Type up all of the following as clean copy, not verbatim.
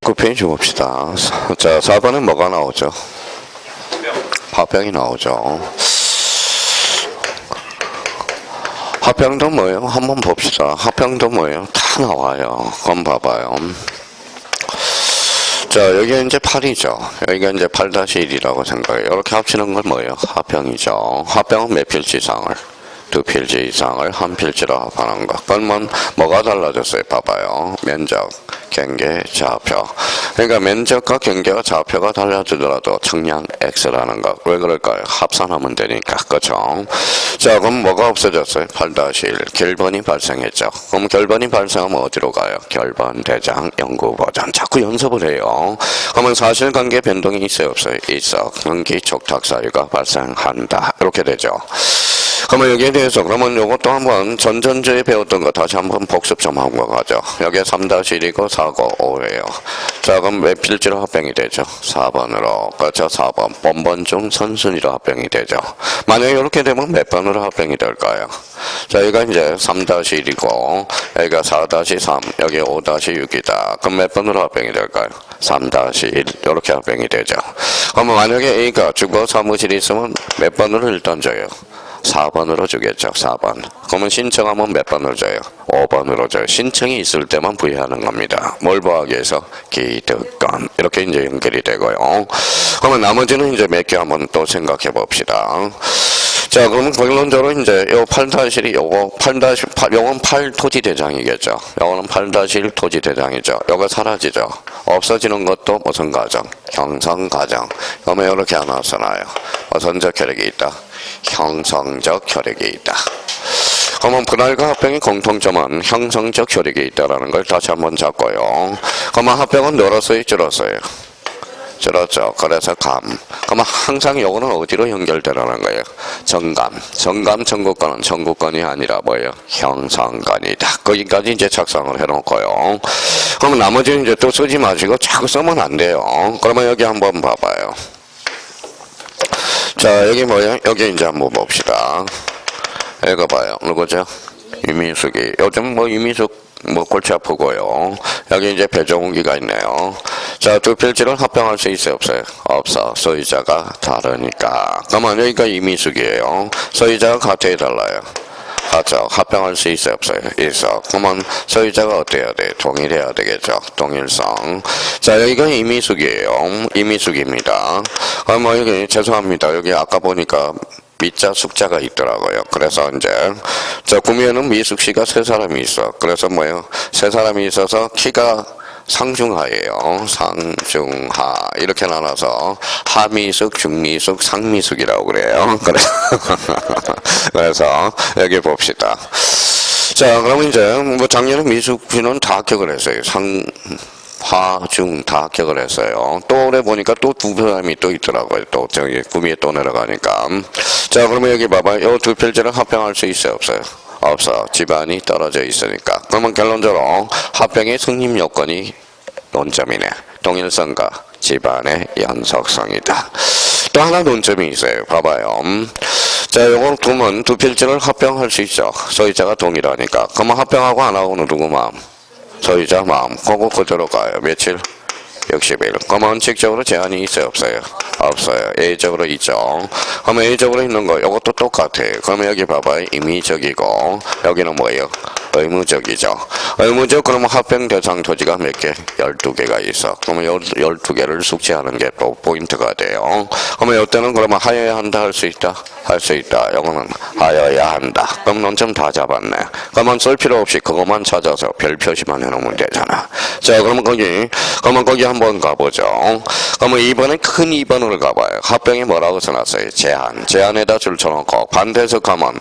19페이지 봅시다. 자, 4번에 뭐가 나오죠? 화병이 나오죠. 화병도 뭐예요? 한번 봅시다. 화병도 뭐예요? 다 나와요. 그럼 봐봐요. 자, 여기가 이제 8이죠. 여기가 이제 8-1이라고 생각해요. 이렇게 합치는 건 뭐예요? 화병이죠. 화병은 몇 필지 이상을? 2필지 이상을 한 필지로 합하는 것. 그러면 뭐가 달라졌어요? 봐봐요. 면적, 경계, 좌표. 그러니까 면적과 경계와 좌표가 달라지더라도 청량 X라는 것. 왜 그럴까요? 합산하면 되니까. 그죠? 자, 그럼 뭐가 없어졌어요? 8-1. 결번이 발생했죠. 그럼 결번이 발생하면 어디로 가요? 결번, 대장, 연구, 버전. 자꾸 연습을 해요. 그러면 사실관계 변동이 있어요? 없어요? 있어. 경기 촉탁 사유가 발생한다. 이렇게 되죠. 그러면 여기에 대해서 그러면 이것도 한번 전전주에 배웠던 거 다시 한번 복습 좀 하고 가죠. 여기에 3-1이고 4고 5예요. 자, 그럼 몇 필지로 합병이 되죠? 4번으로. 그렇죠? 4번. 번번 중 선순위로 합병이 되죠. 만약에 이렇게 되면 몇 번으로 합병이 될까요? 자, 여기가 이제 3-1이고 여기가 4-3, 여기 5-6이다. 그럼 몇 번으로 합병이 될까요? 3-1 이렇게 합병이 되죠. 그러면 만약에 A가 주거 사무실이 있으면 몇 번으로 일단 줘요? 4번으로 주겠죠. 4번. 그러면 신청하면 몇 번으로 줘요? 5번으로 줘요. 신청이 있을 때만 부여하는 겁니다. 뭘 보하기 위해서? 기득권. 이렇게 이제 연결이 되고요. 그러면 나머지는 이제 몇 개 한번 또 생각해 봅시다. 자, 그러면 결론적으로 이제 요 8-1이 요거 8-8, 요건 8토지대장이겠죠. 요거는 8-1 토지대장이죠. 요거 사라지죠. 없어지는 것도 무슨 과정? 형성과정. 그러면 이렇게 하나 써놔요. 어선적 혈액이 있다. 형성적 혈액이 있다. 그러면 분할과 합병의 공통점은 형성적 혈액이 있다라는 걸 다시 한번 잡고요. 그러면 합병은 늘었어요? 줄었어요? 줄었죠. 그래서 감. 그러면 항상 요거는 어디로 연결되라는 거예요? 정감. 정감 청구권은 청구권이 아니라 뭐예요? 형성권이다. 거기까지 이제 작성을 해놓고요. 그러면 나머지는 이제 또 쓰지 마시고 자꾸 쓰면 안 돼요. 그러면 여기 한번 봐봐요. 자, 여기 뭐예요? 여기 이제 한번 봅시다. 읽어봐요. 누구죠? 유미숙이. 요즘 뭐 유미숙 골치 아프고요. 여기 이제 배정우기가 있네요. 자, 두 필지를 합병할 수 있어요? 없어요? 없어. 소유자가 다르니까. 그러면 여기가 이미숙이에요. 소유자가 같아야 달라요. 맞죠? 합병할 수 있어요? 없어요? 있어. 그러면 소유자가 어때야 돼? 동일해야 되겠죠? 동일성. 자, 여기가 이미숙이에요. 이미숙입니다. 뭐 여기 죄송합니다. 여기 아까 보니까 미자 숙자가 있더라고요. 그래서 이제 저 구미에는 미숙 씨가 세 사람이 있어. 그래서 뭐예요? 세 사람이 있어서 키가 상중하예요. 상중하 이렇게 나눠서 하미숙, 중미숙, 상미숙이라고 그래요. 그래서 여기 봅시다. 자, 그러면 이제 뭐 작년에 미숙 씨는 다 합격을 했어요. 화, 중 다 합격을 했어요. 또 올해 보니까 또 두 사람이 또 있더라고요. 또 저기 구미에 또 내려가니까. 자, 그러면 여기 봐봐요. 이 두 필지를 합병할 수 있어요? 없어요? 없어. 집안이 떨어져 있으니까. 그러면 결론적으로 합병의 승립 요건이 논점이네. 동일성과 집안의 연속성이다. 또 하나 논점이 있어요. 봐봐요. 자, 요거 두면 두 필지를 합병할 수 있죠. 소유자가 동일하니까. 그러면 합병하고 안 하고는 누구 마음? 소유자 마음. 그거 그대로 가요. 며칠? 60일. 그럼 원칙적으로 제한이 있어요? 없어요? 없어요. A적으로 있죠. 그러면 A적으로 있는 거 이것도 똑같아요. 그러면 여기 봐봐요. 임의적이고 여기는 뭐예요? 의무적이죠. 의무적 그러면 합병 대상 토지가 몇 개? 12개가 있어. 그러면 12개를 숙지하는 게 또 포인트가 돼요. 그러면 이때는 그러면 하여야 한다 할 수 있다? 할 수 있다. 이거는 하여야 한다. 그럼 논점 다 잡았네. 그러면 쓸 필요 없이 그것만 찾아서 별 표시만 해놓으면 되잖아. 자, 그러면 거기 한번 가보죠. 그러면 2번에 큰 2번으로 가봐요. 합병이 뭐라고 써놨어요? 제한. 제한에다 줄 쳐놓고 반대해서 가면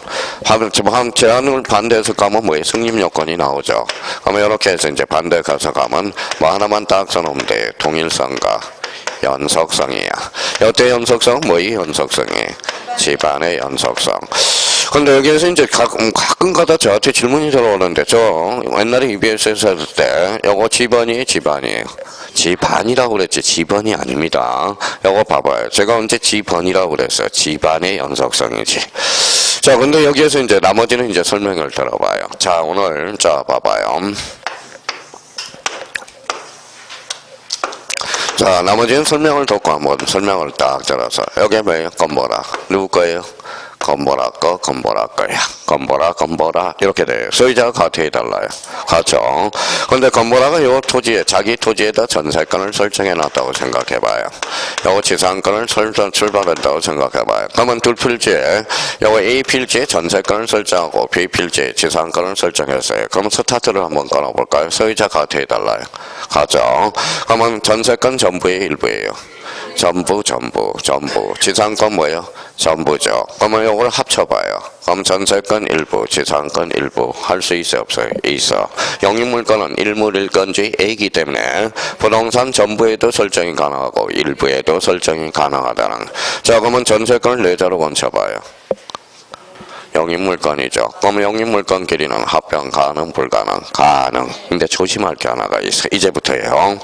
제한을 반대해서 가면 뭐예요? 승립 요건이 나오죠. 그러면 이렇게 해서 이제 반대 가서 가면 뭐 하나만 딱 써놓으면 돼요. 동일성과 연속성이야. 여태 연속성 뭐이 연속성이? 집안의 연속성. 근데 여기에서 이제 가끔가다 저한테 질문이 들어오는데 저 옛날에 EBS에서 할 때 요거 집안이에요? 집안이에요? 집안이라고 그랬지 집안이 아닙니다. 요거 봐봐요. 제가 언제 집안이라고 그랬어요? 집안의 연속성이지. 자, 근데 여기에서 이제 나머지는 이제 설명을 들어봐요. 자, 오늘 자 봐봐요. 자, 나머지는 설명을 돕고 한번 설명을 딱 들어서. 여기 뭐예요? 건보라. 누구 거예요? 건보라 거, 건보라 거야. 건보라 이렇게 돼요. 소유자가 같아야 달라요. 같죠? 근데 건보라가 요 토지에, 자기 토지에다 전세권을 설정해 놨다고 생각해 봐요. 요거 지상권을 출발한다고 생각해 봐요. 그러면 두 필지에, 요거 A 필지에 전세권을 설정하고 B 필지에 지상권을 설정했어요. 그럼 스타트를 한번 끊어볼까요? 소유자 같아야 달라요. 같죠? 그러면 전세권 전부의 일부예요. 전부. 지상권 뭐예요? 전부죠. 그러면 요걸 합쳐봐요. 그럼 전세권 일부, 지상권 일부 할 수 있어요? 없어요? 있어. 영유물권은 일물일건주의 A이기 때문에 부동산 전부에도 설정이 가능하고 일부에도 설정이 가능하다는. 자, 그러면 전세권을 4자로 건쳐봐요. 영유물권이죠. 그럼 영유물권 길이는 합병 가능, 불가능? 가능. 근데 조심할 게 하나가 있어. 이제부터예요.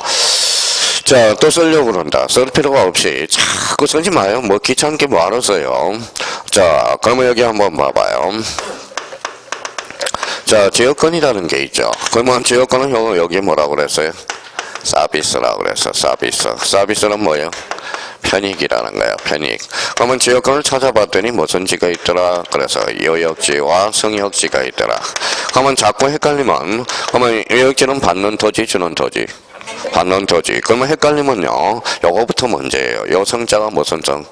자, 또 쓰려고 그런다. 쓸 필요가 없이 자꾸 쓰지 마요. 뭐 귀찮게 뭐하러 써요. 자, 그러면 여기 한번 봐봐요. 자, 지역권이라는 게 있죠. 그러면 지역권은 여기 뭐라고 그랬어요? 서비스라고 그랬어. 서비스는 뭐예요? 편익이라는 거야. 편익. 그러면 지역권을 찾아봤더니 무슨 지가 있더라? 그래서 요역지와 성역지가 있더라. 그러면 자꾸 헷갈리면, 그러면 요역지는 받는 토지, 주는 토지. 받는 토지. 그러면 헷갈리면요, 요거부터 문제예요. 요 성자가 무슨 성?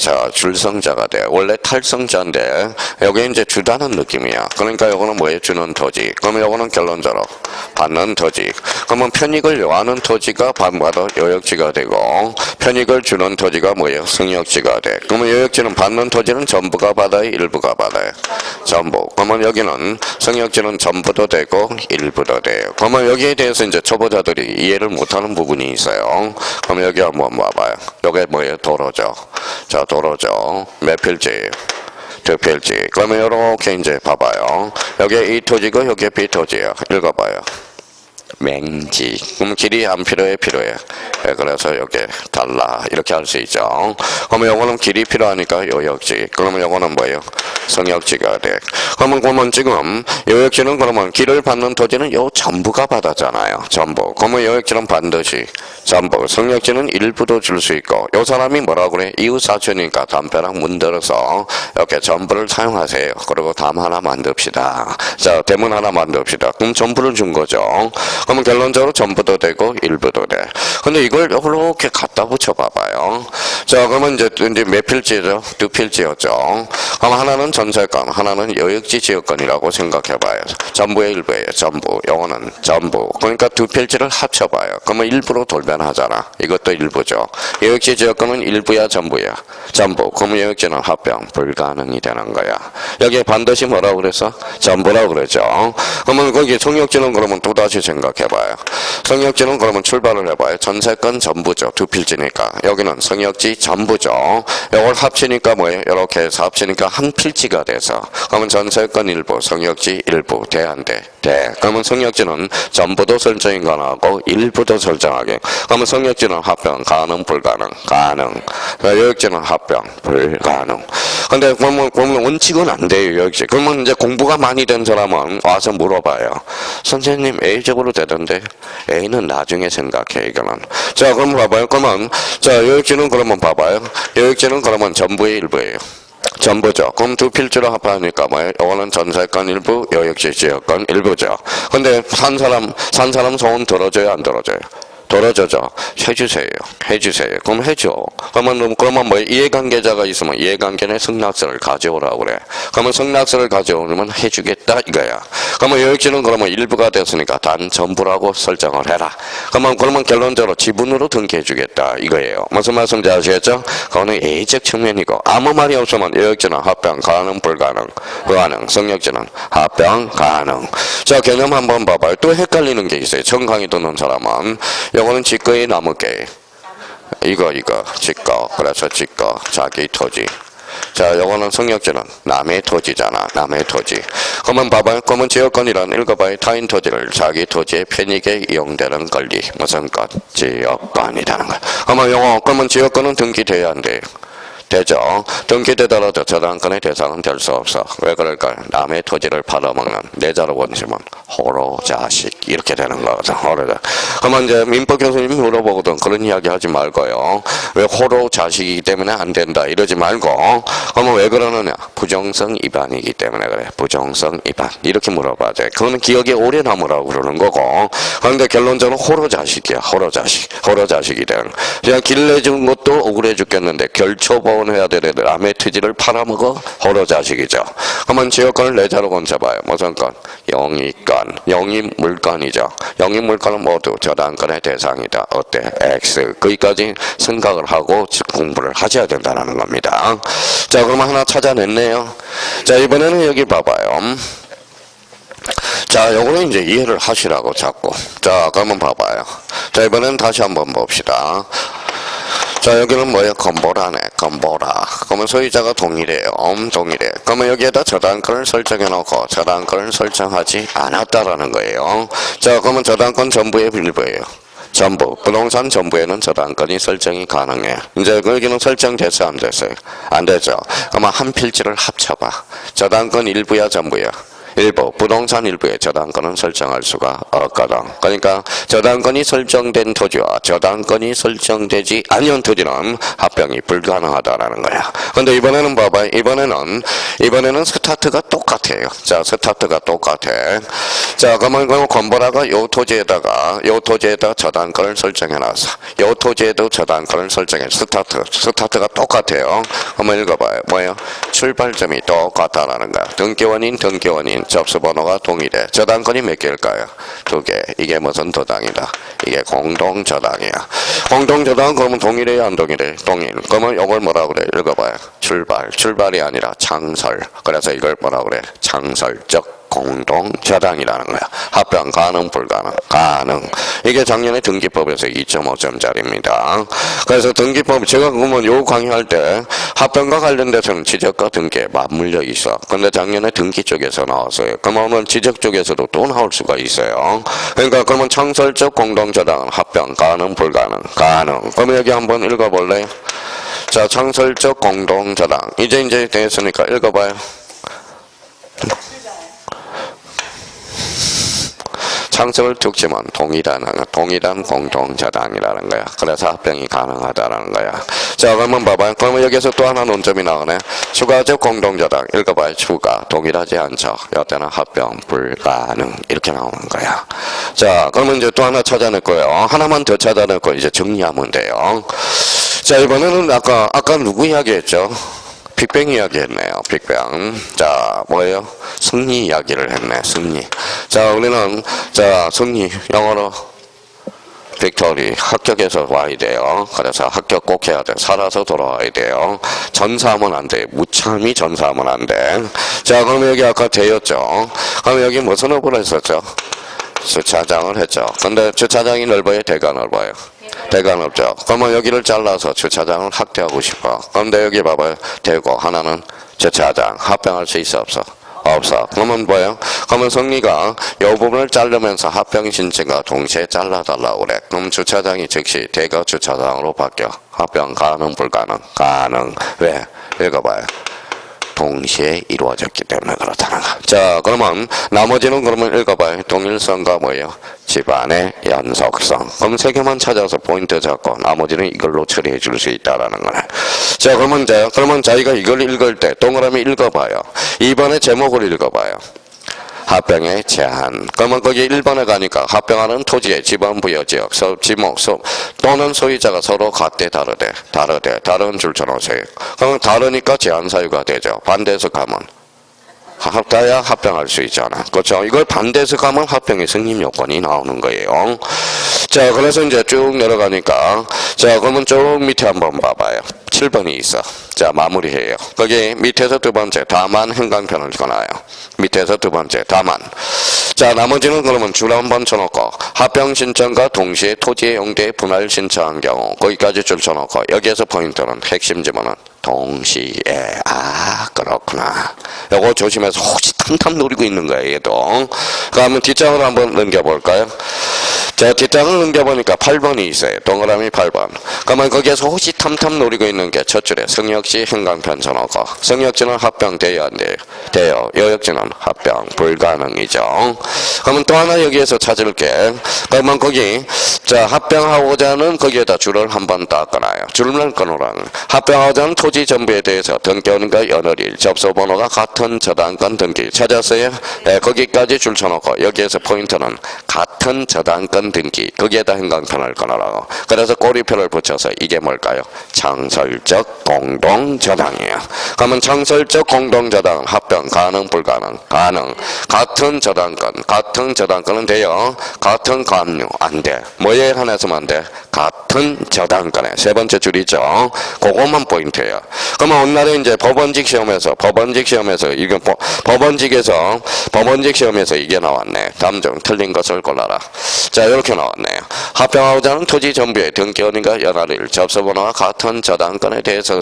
자, 줄성자가 돼. 원래 탈성자인데 여기 이제 주다는 느낌이야. 그러니까 요거는 뭐예요? 주는 토지. 그러면 요거는 결론적으로 받는 토지. 그러면 편익을 요하는 토지가 받아도 요역지가 되고, 편익을 주는 토지가 뭐예요? 성역지가 돼. 그러면 요역지는 받는 토지는 전부가 받아요? 일부가 받아요? 전부. 그러면 여기는 성역지는 전부도 되고 일부도 돼요. 그러면 여기에 대해서 이제 초보자들이 이해를 못하는 부분이 있어요. 그럼 여기 한번 봐봐요. 요게 뭐예요? 도로죠. 자, 도로죠. 몇 필지? 2필지. 그러면 요렇게 이제 봐봐요. 여기에 이 토지고 여기에 B 토지예요. 읽어봐요. 맹지. 그럼 길이 안 필요해? 필요해. 네, 그래서 여기 달라. 이렇게 할 수 있죠. 그러면 요거는 길이 필요하니까 요역지. 그러면 요거는 뭐예요? 성역지가 돼. 그러면 지금 요역지는 그러면 길을 받는 토지는 요 전부가 받았잖아요. 전부. 그러면 요역지는 반드시 전부. 성역지는 일부도 줄 수 있고, 요 사람이 뭐라고 그래? 이웃사촌이니까 담벼락 문들어서 이렇게 전부를 사용하세요. 그리고 담 하나 만듭시다. 자, 대문 하나 만듭시다. 그럼 전부를 준 거죠. 그러면 결론적으로 전부도 되고 일부도 돼. 근데 이걸 이렇게 갖다 붙여 봐봐요. 자, 그러면 이제 몇 필지죠? 2필지였죠. 그럼 하나는 전세권, 하나는 요역지 지역권이라고 생각해 봐요. 전부의 일부예요. 전부. 요거는 전부. 그러니까 2필지를 합쳐 봐요. 그러면 일부로 돌변하잖아. 이것도 일부죠. 요역지 지역권은 일부야, 전부야? 전부. 그러면 요역지는 합병 불가능이 되는 거야. 여기에 반드시 뭐라고 그랬어? 전부라고 그랬죠. 그러면 거기 성역지는 그러면 또다시 생각해봐요. 성역지는 그러면 출발을 해봐요. 전세권 전부죠. 2필지니까. 여기는 성역지 전부죠. 이걸 합치니까 뭐예요? 이렇게 해서 합치니까 한 필지가 돼서. 그러면 전세권 일부, 성역지 일부, 돼, 안 돼? 돼. 그러면 성역지는 전부도 설정이 가능하고 일부도 설정하게. 그러면 성역지는 합병 가능, 불가능? 가능. 요역지는 합병 불가능. 근데 그러면 원칙은 안 돼요. 요역지. 그러면 이제 공부가 많이 된 사람은 와서 물어봐요. 선생님, A적으로 되던데 A는 나중에 생각해. 이거는. 자, 그럼 봐봐요. 그러면 자, 요역지는 그러면 봐봐요. 요역지는 그러면 전부의 일부예요. 전부죠. 그럼 2필지로 합하니까 뭐예요? 이거는 전세권 일부, 요역지 지역권 일부죠. 근데 산 사람 소원 들어줘요, 안 들어줘요? 들어줘죠. 해주세요. 그럼 해줘. 그러면 뭐 이해관계자가 있으면 이해관계의 승낙서를 가져오라고 그래. 그러면 승낙서를 가져오면 해주겠다 이거야. 그러면 요역지는 그러면 일부가 됐으니까 단 전부라고 설정을 해라. 그러면 결론적으로 지분으로 등기해주겠다 이거예요. 무슨 말씀인지 아시겠죠? 그거는 A적 측면이고, 아무 말이 없으면 요역지는 합병 가능, 불가능? 불가능. 성역지는 합병 가능. 자, 개념 한번 봐봐요. 또 헷갈리는 게 있어요. 처음 강의 듣는 사람은. 요거는 지거의 나무개. 이거 지거. 그래서 지거 자기 토지. 자, 요거는 성역지는 남의 토지잖아. 남의 토지. 그러면 봐봐요. 그러면 지역권이란 읽어봐요. 타인 토지를 자기 토지의 편익에 이용되는 권리. 무슨 것? 지역권이라는 거야. 그러면 지역권은 등기돼야 안 돼요? 되죠. 등기되더라도 저당권의 대상은 될 수 없어. 왜 그럴까요? 남의 토지를 팔아먹는 내자로 원심은 호로자식 이렇게 되는 거거든. 호로자. 그러면 이제 민법 교수님이 물어보거든. 그런 이야기 하지 말고요. 왜 호로자식이기 때문에 안 된다 이러지 말고. 그러면 왜 그러느냐? 부정성 위반이기 때문에 그래. 부정성 위반 이렇게 물어봐야 돼. 그거는 기억에 오래 남으라고 그러는 거고. 그런데 결론적으로 호로자식이야. 호로자식이 되는. 그냥 길 내준 것도 억울해 죽겠는데 결초보온해야 되는 남의 토지를 팔아먹어 호로자식이죠. 그러면 지역권을 내자로 건져봐요. 무슨 건? 영위권. 영위물권이죠. 영위물권은 모두 저당권의 대상이다. 어때? X. 거기까지 생각을 하고 공부를 하셔야 된다는 겁니다. 자, 그러면 하나 찾아냈네요. 자, 이번에는 여기 봐봐요. 자, 요거는 이제 이해를 하시라고 자꾸. 자, 그러면 봐봐요. 자, 이번엔 다시 한번 봅시다. 자, 여기는 뭐예요? 건보라네. 건보라. 그러면 소유자가 동일해요. 동일해. 그러면 여기에다 저당권을 설정해 놓고 저당권을 설정하지 않았다라는 거예요. 자, 그러면 저당권 전부의 일부예요. 전부. 부동산 전부에는 저당권이 설정이 가능해요. 이제 여기는 설정됐어요? 안 됐어요? 안 되죠. 그러면 한 필지를 합쳐봐. 저당권 일부야 전부야? 일부, 부동산 일부에 저당권은 설정할 수가 없거든. 그러니까 저당권이 설정된 토지와 저당권이 설정되지 않은 토지는 합병이 불가능하다라는 거야. 근데 이번에는 봐봐요. 이번에는 스타트가 똑같아요. 자, 스타트가 똑같아. 자, 그러면 건보라가 요 토지에다가 저당권을 설정해놨어. 요 토지에도 저당권을 설정해. 스타트가 똑같아요. 한번 읽어봐요. 뭐예요? 출발점이 똑같다라는 거야. 등기원인 접수번호가 동일해. 저당권이 몇 개일까요? 2개. 이게 무슨 도당이다? 이게 공동저당이야. 공동저당은 그러면 동일해요? 안 동일해? 동일. 그러면 이걸 뭐라 그래? 읽어봐요. 출발이 아니라 창설. 그래서 이걸 뭐라 그래? 창설적 공동저당이라는 거야. 합병 가능 불가능? 가능. 이게 작년에 등기법에서 2.5점짜리입니다. 그래서 등기법 제가 그러면 요 강의할 때 합병과 관련돼서는 지적과 등기에 맞물려 있어. 근데 작년에 등기 쪽에서 나왔어요. 그러면 지적 쪽에서도 또 나올 수가 있어요. 그러니까 그러면 창설적 공동저당은 합병 가능 불가능? 가능. 그러면 여기 한번 읽어볼래요? 자, 창설적 공동저당. 이제 됐으니까 읽어봐요. 창설을 툭치면 동일한 공동저당이라는 거야. 그래서 합병이 가능하다라는 거야. 자, 그러면 봐봐요. 그러면 여기서 또 하나 논점이 나오네. 추가적 공동저당. 읽어봐요. 추가. 동일하지 않죠. 이때는 합병 불가능. 이렇게 나오는 거야. 자, 그러면 이제 또 하나 찾아낼 거예요. 하나만 더 찾아내고 이제 정리하면 돼요. 자, 이번에는 아까 누구 이야기했죠? 빅뱅 이야기 했네요. 빅뱅. 자, 뭐예요? 승리 이야기를 했네. 승리. 자, 우리는 승리 영어로 빅토리 합격해서 와야 돼요. 그래서 합격 꼭 해야 돼. 살아서 돌아와야 돼요. 전사하면 안 돼. 무참히 전사하면 안 돼. 자, 그럼 여기 아까 되었죠. 그럼 여기 무슨 업을 했었죠? 주차장을 했죠. 근데 주차장이 넓어요? 대가 넓어요? 대가 넓죠. 그러면 여기를 잘라서 주차장을 확대하고 싶어. 그런데 여기 봐봐요. 대고 하나는 주차장 합병할 수 있어 없어? 없어. 그러면 뭐예요? 그러면 성리가 이 부분을 자르면서 합병 신청과 동시에 잘라달라고 그래. 그럼 주차장이 즉시 대거 주차장으로 바뀌어. 합병 가능 불가능? 가능. 왜? 읽어봐요. 동시에 이루어졌기 때문에 그렇다는 거. 자, 그러면 나머지는 그러면 읽어봐요. 동일성과 뭐예요? 집안의 연속성. 그럼 세 개만 찾아서 포인트 잡고 나머지는 이걸로 처리해 줄 수 있다라는 거네. 자, 그러면 자기가 이걸 읽을 때 동그라미 읽어봐요. 2번의 제목을 읽어봐요. 합병의 제한. 그러면 거기 1번에 가니까 합병하는 토지의 지방 부여 지역, 지목, 또는 소유자가 서로 같대 다르대. 다른 줄 쳐놓으세요. 그러면 다르니까 제한 사유가 되죠. 반대해서 가면 합다야 합병할 수 있잖아. 그렇죠? 이걸 반대해서 가면 합병의 승인 요건이 나오는 거예요. 자, 그래서 이제 쭉 내려가니까 자, 그러면 쭉 밑에 한번 봐봐요. 7번이 있어. 자, 마무리해요. 거기 밑에서 두 번째 다만 행강편을 쳐놔요. 밑에서 두 번째 다만. 자, 나머지는 그러면 줄 한번 쳐놓고 합병 신청과 동시에 토지의 용도에 분할 신청한 경우 거기까지 줄 쳐놓고 여기에서 포인트는 핵심 지문은 동시에. 아, 그렇구나. 요거 조심해서 혹시 탐탐 노리고 있는 거예요, 얘도. 그러면 뒷장으로 한번 넘겨볼까요? 자, 뒷장을 넘겨보니까 8번이 있어요. 동그라미 8번. 그러면 거기에서 혹시 탐탐 노리고 있는 게 첫 줄에 성역지 행강편천어고, 성역지는 합병 돼야 안 돼요? 돼요. 여역지는 합병 불가능이죠. 그러면 또 하나 여기에서 찾을 게, 그러면 거기 자 합병하고자 하는 거기에다 줄을 한번 닦아놔요. 줄을 끊으라. 합병하고자 하는 토지 전부에 대해서 등기원과 연월일 접수번호가 같은 저당권 등기 찾았어요? 네, 거기까지 줄 쳐놓고 여기에서 포인트는 같은 저당권 등기 거기에다 행강편을 끊으라고. 그래서 꼬리표를 붙여서 이게 뭘까요? 창설적 공동저당이에요. 그러면 창설적 공동저당은 합병 가능 불가능? 가능. 같은 저당권은 돼요. 같은 감류 안 돼. 뭐에 한해서만 안 돼? 같은 저당권에 세 번째 줄이죠. 그것만 포인트예요. 그러면 옛날에 이제 법원직 시험에서 이게 법원직 시험에서 이게 나왔네. 다음 중 틀린 것을 골라라. 자, 이렇게 나왔네요. 합병하고자 하는 토지 전부의 등기원인과 연할일 접수번호가 같은 저당권에 대해서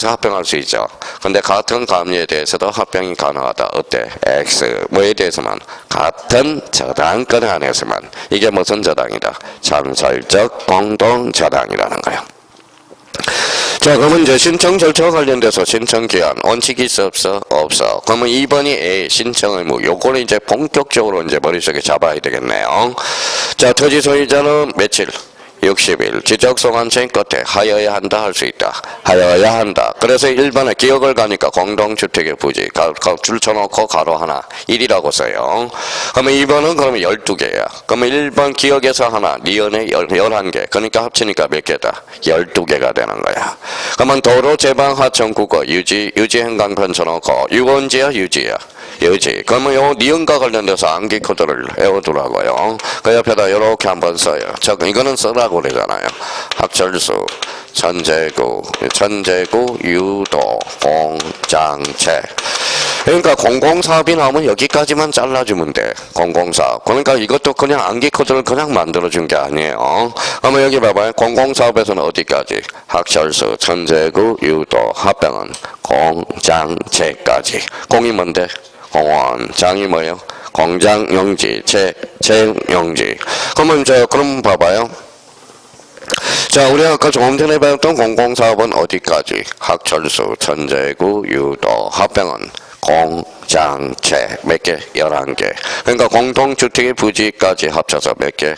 합병할 수 있죠. 근데 같은 감리에 대해서도 합병이 가능하다. 어때? X 뭐에 대해서만? 같은 저당권에 한해서만. 이게 무슨 저당이다? 창설적 공동저당이라는 거예요. 자, 그러면 이제 신청 절차와 관련돼서 신청 기한 원칙이 있어 없어? 없어. 그러면 2번이 A 신청 의무. 요거는 이제 본격적으로 이제 머릿속에 잡아야 되겠네요. 자, 토지 소유자는 며칠? 60일 지적소관청 끝에 하여야 한다 할 수 있다. 하여야 한다. 그래서 1번에 기억을 가니까 공동주택의 부지 줄 쳐놓고 가로 하나 1이라고 써요. 그러면 2번은 그러면 12개야. 그러면 1번 기억에서 하나 니은에 11개. 그러니까 합치니까 몇 개다? 12개가 되는 거야. 그러면 도로 제방 하천 국어 유지 행강편 쳐놓고 유원지야 유지야? 유지. 그러면 요 니은과 관련돼서 암기 코드를 외워두라고요. 그 옆에다 이렇게 한번 써요. 이거는 쓰라고 그러잖아요. 학철수, 천재구, 유도, 공장체. 그러니까 공공사업이 나오면 여기까지만 잘라주면 돼. 공공사업. 그러니까 이것도 그냥 암기 코드를 그냥 만들어준 게 아니에요. 그러면 여기 봐봐요. 공공사업에서는 어디까지? 학철수, 천재구, 유도, 합병은 공장체까지. 공이 뭔데? 공원. 장이 뭐예요? 공장용지, 재용지. 그럼 봐봐요. 자, 우리가 아까 조금 전에 배웠던 공공사업은 어디까지? 학철수, 천재구, 유도, 합병은 공장체 몇 개? 11개. 그러니까 공동주택의 부지까지 합쳐서 몇 개?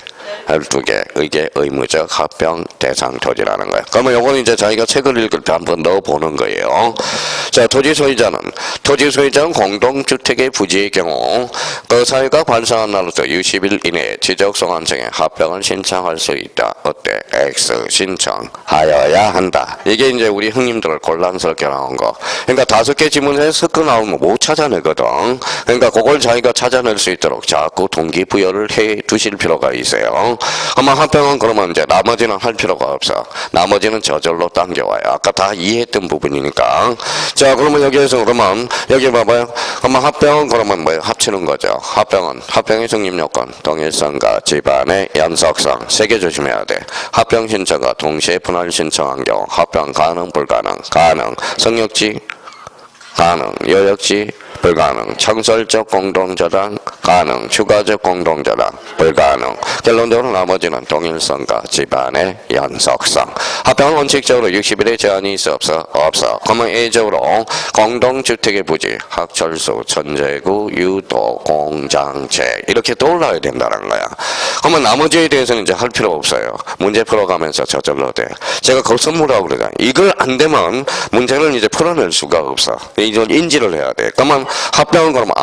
12개. 이게 의무적 합병 대상 토지라는 거예요. 그러면 요거는 이제 자기가 책을 읽을 때 한번 넣어보는 거예요. 자, 토지 소유자는 공동주택의 부지의 경우 그 사유가 발생한 날로부터 60일 이내에 지적소관청에 합병을 신청할 수 있다. 어때? X 신청하여야 한다. 이게 이제 우리 형님들을 곤란스럽게 나온 거. 그러니까 5개 지문에 섞어 나오면 못 찾아내거든. 그러니까 그걸 자기가 찾아낼 수 있도록 자꾸 동기부여를 해 두실 필요가 있어요. 아마 합병은 그러면 이제 나머지는 할 필요가 없어. 나머지는 저절로 당겨와요. 아까 다 이해했던 부분이니까. 자, 그러면 여기에서 그러면 여기 봐봐요. 그러면 합병은 그러면 뭐예요? 합치는 거죠. 합병의 성립 요건 동일성과 집안의 연속성 3개 조심해야 돼. 합병 신청과 동시에 분할 신청한 경우 합병 가능 불가능? 가능. 성역지 가능. 여역지 불가능. 창설적 공동저당 가능. 추가적 공동저당 불가능. 결론적으로 나머지는 동일성과 집안의 연속성. 합병은 원칙적으로 60일의 제한이 있어 없어? 없어. 그러면 A적으로 공동주택의 부지 학철수, 천재구, 유도, 공장체 이렇게 떠올라야 된다는 거야. 그러면 나머지에 대해서는 이제 할 필요 없어요. 문제 풀어가면서 저절로 돼. 제가 그걸 선물하고 그러잖아요. 이걸 안 되면 문제를 이제 풀어낼 수가 없어. 이걸 인지를 해야 돼. 그러면 합병은 그러면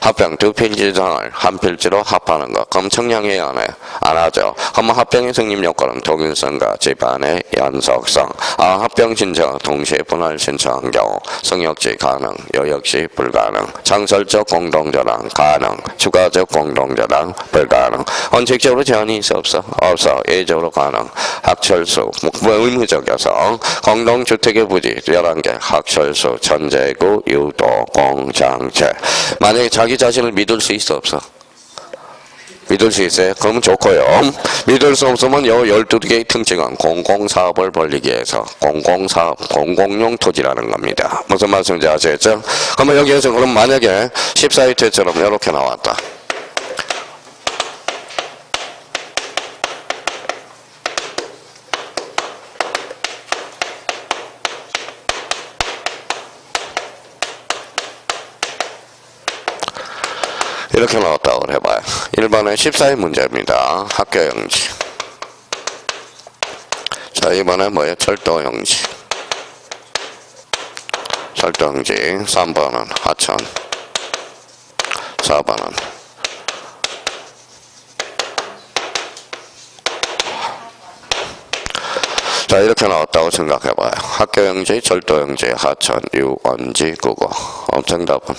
합병 2필지 이상을 한 필지로 합하는 거. 그럼 청량해야 안 해? 안 하죠. 그러면 합병의 성립 요건은 동일성과 집안의 연속성. 합병 신청 동시에 분할 신청한 경우 성역지 가능, 여역시 불가능. 창설적 공동저당 가능, 추가적 공동저당 불가능. 원칙적으로 제한이 있어 없어? 없어. 예적으로 가능. 학철수 의무적이어서 공동주택의 부지 11개 학철수, 천재구, 유도, 공장체. 만약에 자기 자신을 믿을 수 있어 없어? 믿을 수 있어요? 그러면 좋고요. 믿을 수 없으면 요 12개의 특징은 공공사업을 벌리기 위해서 공공용 토지라는 겁니다. 무슨 말씀인지 아시겠죠? 그러면 여기에서 그럼 만약에 14위태처럼 이렇게 나왔다. 이렇게 나왔다고 해봐요. 1번에 14의 문제입니다. 학교용지. 자, 이번에 뭐예요? 철도용지. 철도용지. 3번은 하천. 4번은 자, 이렇게 나왔다고 생각해봐요. 학교용지, 철도용지, 하천, 유원지, 국어. 정답은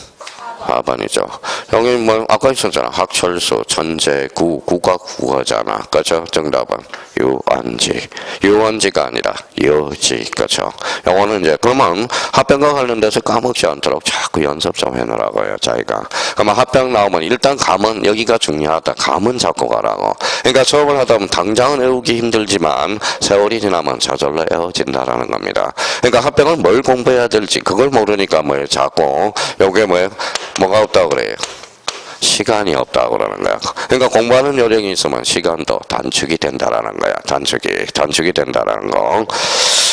4번이죠. 여기 뭐 아까 있었잖아. 학철수, 천재구, 국어잖아. 그죠? 정답은 유원지. 유원지가 아니라 여지. 그죠? 영어는 이제 그러면 합병과 관련돼서 까먹지 않도록 자꾸 연습 좀 해놓으라고요. 자기가. 그러면 합병 나오면 일단 감은 여기가 중요하다. 감은 잡고 가라고. 그러니까 수업을 하다 보면 당장은 외우기 힘들지만 세월이 지나면 저절로 외워진다라는 겁니다. 그러니까 합병을 뭘 공부해야 될지 그걸 모르니까 뭐예요. 자꾸 요게 뭐예요. 뭐가 없다고 그래요? 시간이 없다고 그러는 거야. 그러니까 공부하는 요령이 있으면 시간도 단축이 된다라는 거야. 단축이 된다라는 거.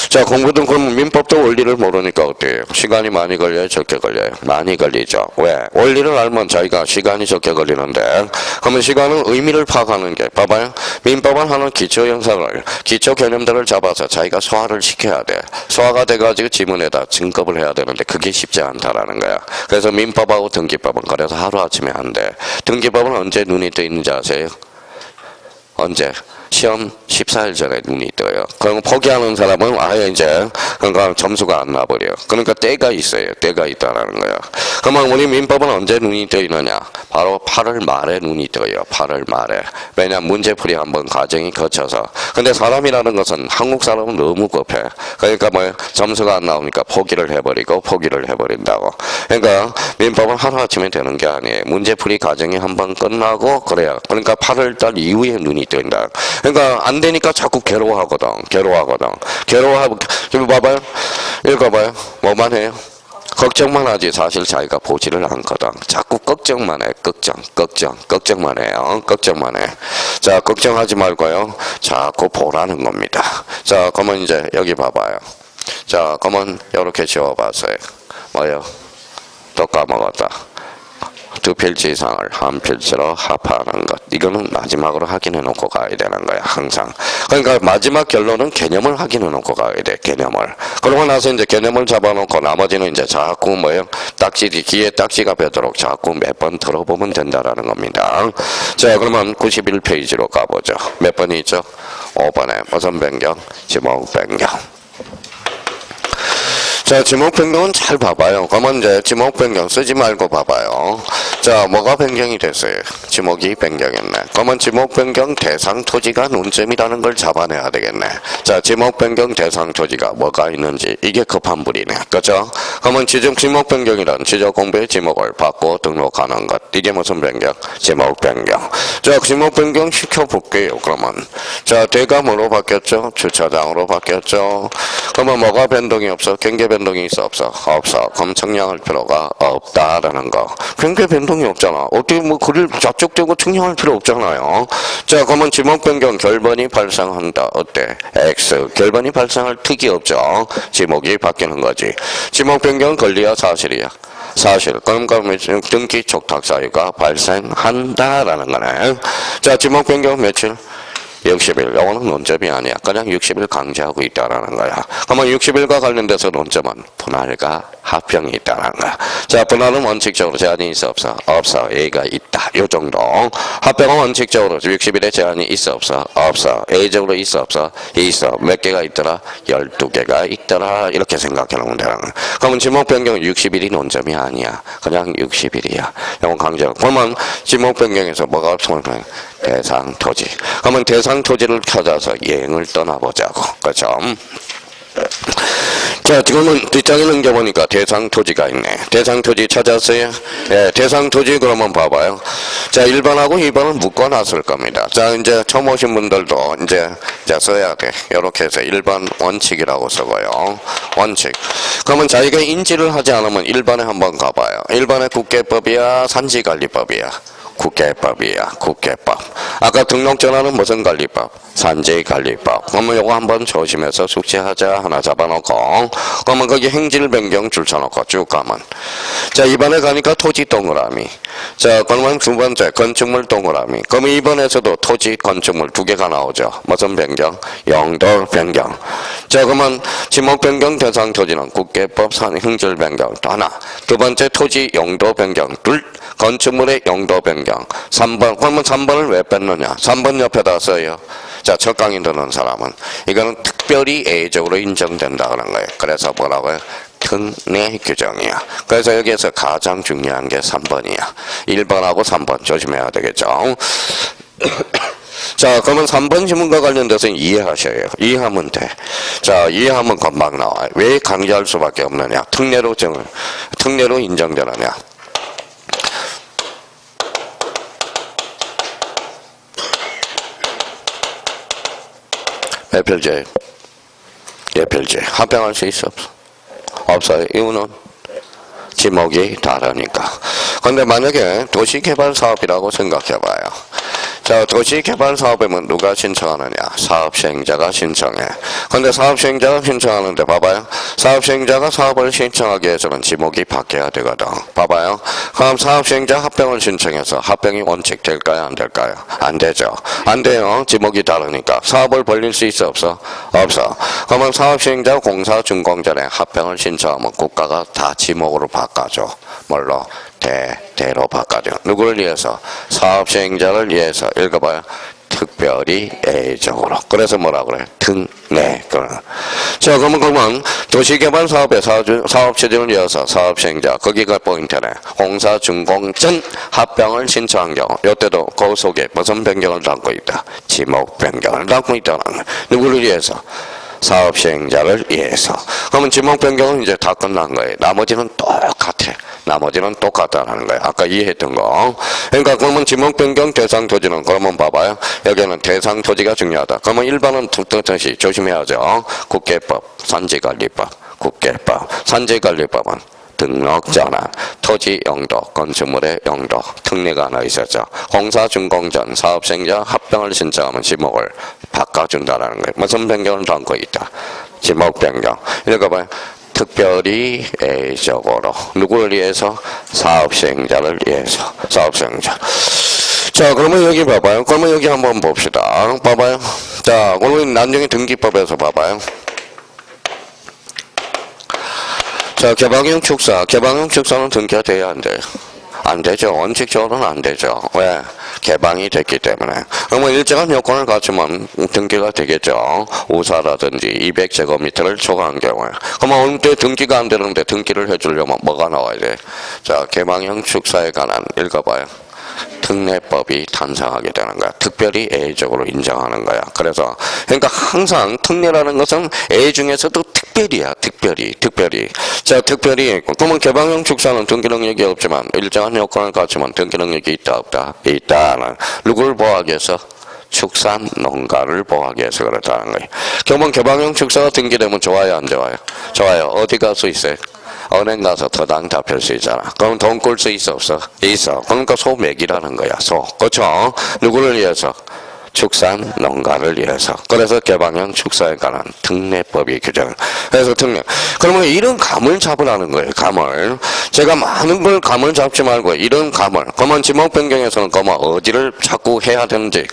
자, 공부든 그러면 민법도 원리를 모르니까 어때요? 시간이 많이 걸려요? 적게 걸려요? 많이 걸리죠. 왜? 원리를 알면 저희가 시간이 적게 걸리는데, 그러면 시간은 의미를 파악하는 게, 봐봐요. 민법은 하는 기초 형상을, 기초 개념들을 잡아서 자기가 소화를 시켜야 돼. 소화가 돼가지고 지문에다 증급을 해야 되는데 그게 쉽지 않다라는 거야. 그래서 민법하고 등기법은 그래서 하루아침에 안 돼. 등기법은 언제 눈이 떠 있는지 아세요? 언제? 시험 14일 전에 눈이 떠요. 그럼 포기하는 사람은 아예 이제 그러니까 점수가 안 나버려. 그러니까 때가 있어요. 때가 있다라는 거야. 그러면 우리 민법은 언제 눈이 떠 있느냐? 바로 8월 말에 눈이 떠요. 8월 말에. 왜냐면 문제풀이 한번 과정이 거쳐서. 근데 사람이라는 것은 한국 사람은 너무 급해. 그러니까 뭐 점수가 안 나오니까 포기를 해버린다고. 그러니까 민법은 하루아침에 되는 게 아니에요. 문제풀이 과정이 한번 끝나고 그래요. 그러니까 8월 달 이후에 눈이 뜬다. 그러니까 안 되니까 자꾸 괴로워하거든. 괴로워하고 좀 봐봐요. 읽어봐요. 뭐만 해요? 걱정만 하지 사실 자기가 보지를 않거든. 자꾸 걱정만 해. 걱정만 해요. 걱정만 해. 자, 걱정하지 말고요. 자꾸 보라는 겁니다. 자, 그러면 이제 여기 봐봐요. 자, 그러면 이렇게 지워봤어요. 뭐요? 또 까먹었다. 두 필지 이상을 한 필지로 합하는 것. 이거는 마지막으로 확인해 놓고 가야 되는 거야, 항상. 그러니까 마지막 결론은 개념을 확인해 놓고 가야 돼, 개념을. 그러고 나서 이제 개념을 잡아놓고 나머지는 이제 자꾸 뭐예요? 귀에 딱지가 배도록 자꾸 몇 번 들어보면 된다라는 겁니다. 자, 그러면 91페이지로 가보죠. 몇 번이 있죠? 5번에 무슨 변경? 지목 변경. 자, 지목 변경은 잘 봐봐요. 그러면 이제 지목 변경 쓰지 말고 봐봐요. 자, 뭐가 변경이 됐어요? 지목이 변경했네. 그러면 지목 변경 대상 토지가 논점이라는 걸 잡아내야 되겠네. 자, 지목 변경 대상 토지가 뭐가 있는지 이게 급한 불이네. 그죠? 그러면 지목 변경이란 지적 공부의 지목을 받고 등록하는 것. 이게 무슨 변경? 지목 변경. 자, 지목 변경 시켜볼게요. 그러면 자, 대가 뭐로 바뀌었죠? 주차장으로 바뀌었죠. 그러면 뭐가 변동이 없어? 경계 변동이 있어 없어? 없어. 그럼 청량할 필요가 없다라는 거. 경계 변동이 없잖아. 어떻게 뭐 그릴 좌쪽되고 청량할 필요 없잖아요. 자, 그러면 지목 변경 결번이 발생한다. 어때? X. 결번이 발생할 틱이 없죠. 지목이 바뀌는 거지. 지목 변경 권리야 사실이야? 사실. 그럼 등기 촉탁 사유가 발생한다라는 거네. 자, 지목 변경 며칠? 60일. 이거는 논점이 아니야. 그냥 60일 강제하고 있다라는 거야. 그러면 60일과 관련돼서 논점은 분할과 합병이 있다라는 거야. 자, 분할은 원칙적으로 제한이 있어 없어? 없어. A가 있다. 요 정도. 합병은 원칙적으로 60일에 제한이 있어 없어? 없어. A적으로 있어 없어? 있어. 몇 개가 있더라? 12개가 있더라. 이렇게 생각해 놓으면 되는 거야. 그러면 지목 변경은 60일이 논점이 아니야. 그냥 60일이야. 이건 강제로. 그러면 지목 변경에서 뭐가 없으면 대상 토지. 그러면 대상 토지를 찾아서 여행을 떠나보자고. 그렇죠? 자, 지금은 뒷장에 넘겨보니까 대상 토지가 있네. 대상 토지 찾았어요? 예, 대상 토지 그러면 봐봐요. 자, 1번하고 2번은 묶어놨을 겁니다. 자, 이제 처음 오신 분들도 이제 써야 돼. 이렇게 해서 1번 원칙이라고 써봐요. 원칙. 그러면 자기가 인지를 하지 않으면 1번에 한번 가봐요. 1번에 국계법이야? 산지관리법이야? 국계법이야. 국계법. 아까 등록전환은 무슨 관리법? 산지관리법. 그러면 요거 한번 조심해서 숙지하자. 하나 잡아놓고 그러면 거기 행질 변경 줄 쳐놓고 쭉 가면 자 이번에 가니까 토지 동그라미. 자 그러면 두 번째 건축물 동그라미. 그러면 이번에서도 토지 건축물 두 개가 나오죠. 무슨 변경? 용도 변경. 자 그러면 지목 변경 대상 토지는 국계법 산 행질 변경 또 하나. 두 번째 토지 용도 변경 둘. 건축물의 용도 변경 3번. 그러면 3번을 왜 뺐느냐? 3번 옆에다 써요. 자, 첫 강의 듣는 사람은 이거는 특별히 예외적으로 인정된다 그런 거예요. 그래서 뭐라고요? 특례 규정이야. 그래서 여기에서 가장 중요한 게 3번이야. 1번하고 3번 조심해야 되겠죠. 자, 그러면 3번 지문과 관련돼서 이해하셔요. 이해하면 돼. 자, 이해하면 금방 나와요. 왜 강조할 수밖에 없느냐? 특례로 인정되느냐? 몇 필지? 예 필지. 합병할 수 있어? 없어요. 이유는 지목이 다르니까. 근데 만약에 도시개발사업이라고 생각해봐요. 자, 도시개발사업이면 누가 신청하느냐? 사업시행자가 신청해. 근데 사업시행자가 신청하는데 봐봐요. 사업시행자가 사업을 신청하기 위해서는 지목이 바뀌어야 되거든. 봐봐요. 그럼 사업시행자 합병을 신청해서 합병이 원칙 될까요? 안 될까요? 안 되죠. 안 돼요. 지목이 다르니까. 사업을 벌릴 수 있어? 없어? 없어. 그러면 사업시행자 공사준공전에 합병을 신청하면 국가가 다 지목으로 바꿔줘. 뭘로? 대로 바꿔줘. 누구를 위해서? 사업시행자를 위해서. 읽어봐요. 특별히 예외적으로. 그래서 뭐라 그래? 특례. 자, 그러면 도시개발 사업의 사업 추진을 위해서 사업시행자, 거기가 포인트네. 공사준공전 합병을 신청한 경우, 이때도 그 속에 무슨 변경을 담고 있다? 지목 변경을 담고 있다는 거야. 누구를 위해서? 사업시행자를 위해서. 그러면 지목 변경은 이제 다 끝난 거예요. 나머지는 똑같아. 나머지는 똑같다는 거예요. 아까 이해했던 거. 그러니까 그러면 지목 변경 대상 토지는 그러면 봐봐요. 여기는 대상 토지가 중요하다. 그러면 1번은 뜻이 조심해야죠. 국계법, 산지관리법, 국계법, 산지관리법은 등록전환, 토지 용도, 건축물의 용도, 특례가 하나 있었죠. 공사준공전, 사업시행자 합병을 신청하면 지목을 바꿔준다는 거예요. 무슨 변경을 담고 있다? 지목 변경. 읽어봐요. 특별히 예외적으로. 누구를 위해서? 사업시행자를 위해서. 사업시행자. 자, 그러면 여기 봐봐요. 그러면 여기 한번 봅시다. 봐봐요. 자, 그러면 나중에 등기법에서 봐봐요. 자, 개방형 축사. 개방형 축사는 등기가 돼야 안 돼요? 안 되죠. 원칙적으로는 안 되죠. 왜? 개방이 됐기 때문에. 그러면 일정한 요건을 갖추면 등기가 되겠죠. 우사라든지 200제곱미터를 초과한 경우에. 그러면 어느 때 등기가 안 되는데 등기를 해주려면 뭐가 나와야 돼? 자, 개방형 축사에 관한 읽어봐요. 특례법이 탄생하게 되는 거야. 특별히 예외적으로 인정하는 거야. 그래서 그러니까 항상 특례라는 것은 예외 중에서도 특별히야. 특별히. 자, 특별히 그러면 개방형 축사는 등기 능력이 없지만 일정한 요건을 갖추면 등기 능력이 있다 없다? 있다는. 누구를 보호하기 위해서? 축산 농가를 보호하기 위해서 그렇다는 거예요. 그러면 개방형 축사가 등기되면 좋아요 안 좋아요? 좋아요. 어디 갈 수 있어요? 은행 가서 터당 잡힐 수 있잖아. 그럼 돈 꿀 수 있어 없어? 있어. 그러니까 소맥이라는 거야. 소. 그렇죠? 누구를 위해서? 축산 농가를 위해서. 그래서 개방형 축사에 관한 특례법이 규정. 그래서 특례. 그러면 이런 감을 잡으라는 거예요. 감을. 제가 많은 걸 감을 잡지 말고 이런 감을. 그러면 지목 변경에서는 그러면 어디를 자꾸 해야 되는지.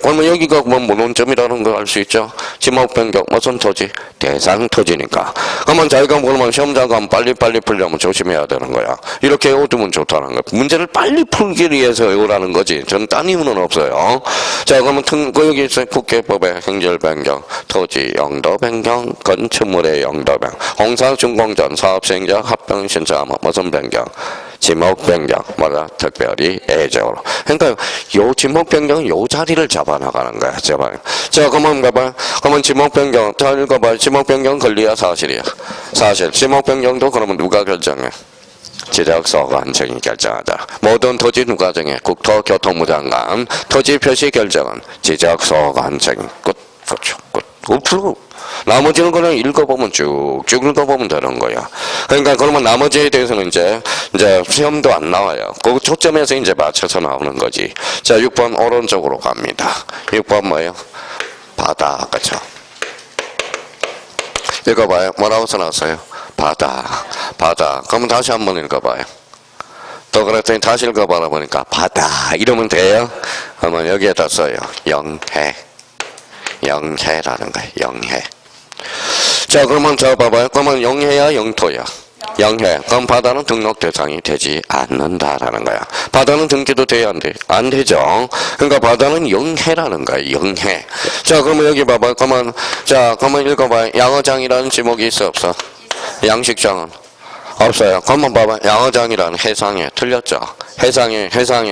그러면 여기가 뭐 문헌점이라는 걸 알 수 있죠. 지목 변경 무슨 토지? 대상 토지니까. 그러면 자기가 그러면 시험자가 빨리빨리 풀려면 조심해야 되는 거야. 이렇게 외워두면 좋다는 거야. 문제를 빨리 풀기 위해서 외우라는 거지. 전 딴 이유는 없어요. 자, 그러면 여기 있어요. 국계법의 행절 변경, 토지 용도 변경, 건축물의 용도 변경, 공사준공전 사업시행자 합병 신청하면 무슨 변경? 지목 변경, 뭐가 특별히 예외적으로. 그러니까 요 지목 변경은 요 자리를 잡아나가는 거야. 자, 그러면 봐봐. 그러면 지목 변경, 자 읽어봐. 지목 변경 권리야 사실이야? 사실. 지목 변경도 그러면 누가 결정해? 지적소관청이 결정하다. 모든 토지 누가 정해? 국토교통부 장관. 토지 표시 결정은 지적소관청이 끝. 그렇죠. 끝. 없어. 나머지는 그냥 읽어보면 쭉쭉 읽어보면 되는 거야. 그러니까 그러면 나머지에 대해서는 이제 시험도 안 나와요. 그 초점에서 이제 맞춰서 나오는 거지. 자, 6번 오른쪽으로 갑니다. 6번 뭐예요? 바다, 그쵸? 읽어봐요. 뭐라고 써놨어요? 바다. 그러면 다시 한번 읽어봐요. 또 그랬더니 다시 읽어봐라 보니까 바다 이러면 돼요? 그러면 여기에다 써요. 영해라는 거예요. 영해. 자, 그러면 저 봐봐요. 그러면 영해야 영토야? 영해. 그럼 바다는 등록 대상이 되지 않는다라는 거야. 바다는 등기도 돼야 안 돼? 안 되죠. 그러니까 바다는 영해라는 거야. 영해. 자, 그러면 여기 봐봐요. 그러면 읽어봐요. 양어장이라는 지목이 있어 없어? 양식장은? 없어요. 그러면 봐봐. 양어장이라는 해상에 틀렸죠. 해상에